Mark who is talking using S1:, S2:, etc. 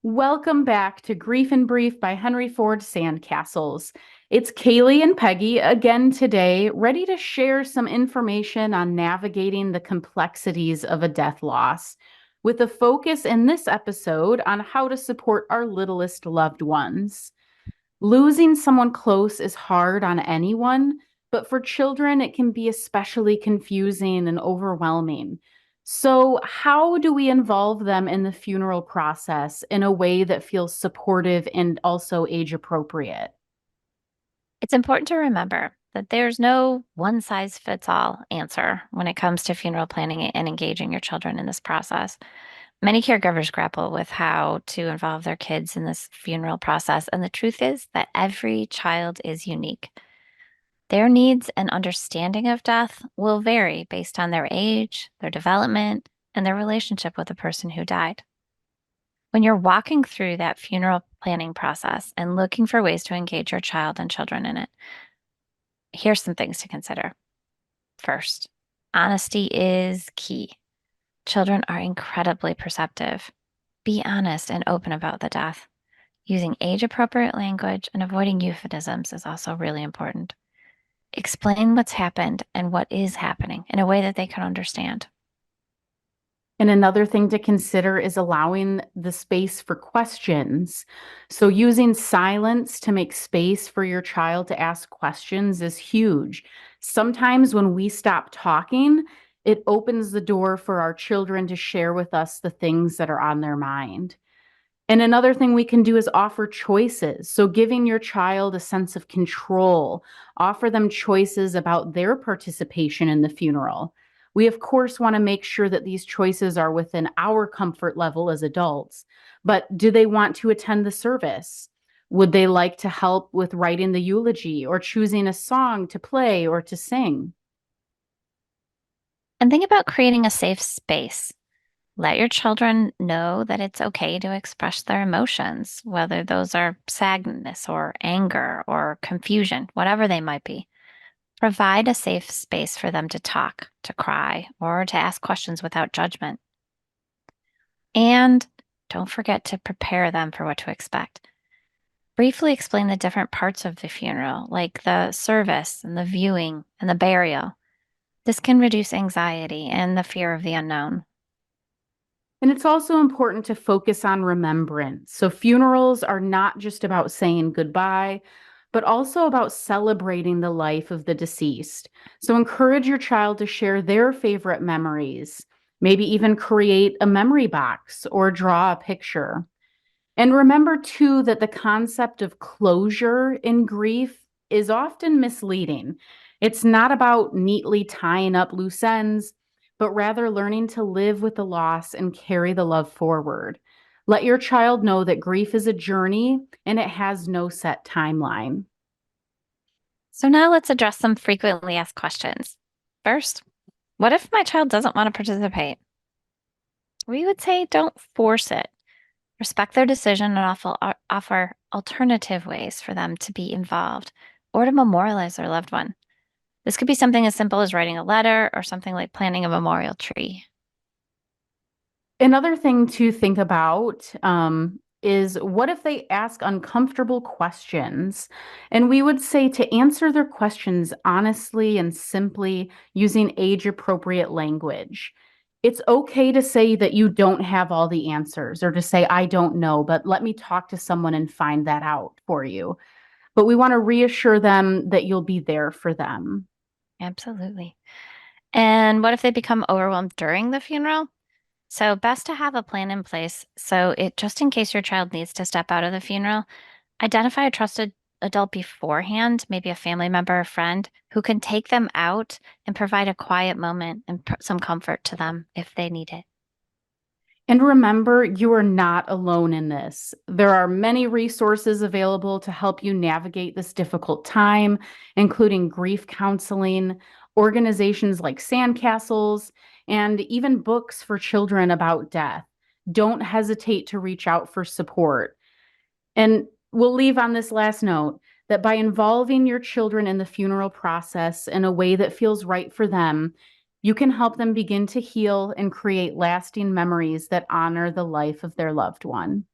S1: Welcome back to Grief and Brief by Henry Ford SandCastles. It's Kailey and Peggy again today, ready to share some information on navigating the complexities of a death loss, with a focus in this episode on how to support our littlest loved ones. Losing someone close is hard on anyone, but for children, it can be especially confusing and overwhelming. So, how do we involve them in the funeral process in a way that feels supportive and also age appropriate?
S2: It's important to remember that there's no one size fits all answer when it comes to funeral planning and engaging your children in this process. Many caregivers grapple with how to involve their kids in this funeral process, and the truth is that every child is unique. Their needs and understanding of death will vary based on their age, their development, and their relationship with the person who died. When you're walking through that funeral planning process and looking for ways to engage your child and children in it, here's some things to consider. First, honesty is key. Children are incredibly perceptive. Be honest and open about the death. Using age appropriate language and avoiding euphemisms is also really important. Explain what's happened and what is happening in a way that they can understand.
S1: And another thing to consider is allowing the space for questions. So, using silence to make space for your child to ask questions is huge. Sometimes when we stop talking, it opens the door for our children to share with us the things that are on their mind. And another thing we can do is offer choices. So, giving your child a sense of control, offer them choices about their participation in the funeral. We, of course, want to make sure that these choices are within our comfort level as adults. But do they want to attend the service? Would they like to help with writing the eulogy or choosing a song to play or to sing?
S2: And think about creating a safe space. Let your children know that it's okay to express their emotions, whether those are sadness or anger or confusion, whatever they might be. Provide a safe space for them to talk, to cry, or to ask questions without judgment. And don't forget to prepare them for what to expect. Briefly explain the different parts of the funeral, like the service and the viewing and the burial. This can reduce anxiety and the fear of the unknown.
S1: And it's also important to focus on remembrance. So, funerals are not just about saying goodbye, but also about celebrating the life of the deceased. So, encourage your child to share their favorite memories, maybe even create a memory box or draw a picture. And remember, too, that the concept of closure in grief is often misleading. It's not about neatly tying up loose ends, but rather learning to live with the loss and carry the love forward. Let your child know that grief is a journey and it has no set timeline.
S2: So now let's address some frequently asked questions. First, what if my child doesn't want to participate? We would say don't force it. Respect their decision and offer alternative ways for them to be involved or to memorialize their loved one. This could be something as simple as writing a letter or something like planting a memorial tree.
S1: Another thing to think about is what if they ask uncomfortable questions? And we would say to answer their questions honestly and simply using age appropriate language. It's okay to say that you don't have all the answers or to say, I don't know, but let me talk to someone and find that out for you. But we want to reassure them that you'll be there for them.
S2: Absolutely. And what if they become overwhelmed during the funeral? So, best to have a plan in place. So, it just in case your child needs to step out of the funeral, identify a trusted adult beforehand, maybe a family member or friend who can take them out and provide a quiet moment and some comfort to them if they need it.
S1: And remember, you are not alone in this. There are many resources available to help you navigate this difficult time, including grief counseling, organizations like SandCastles, and even books for children about death. Don't hesitate to reach out for support. And we'll leave on this last note that by involving your children in the funeral process in a way that feels right for them, you can help them begin to heal and create lasting memories that honor the life of their loved one.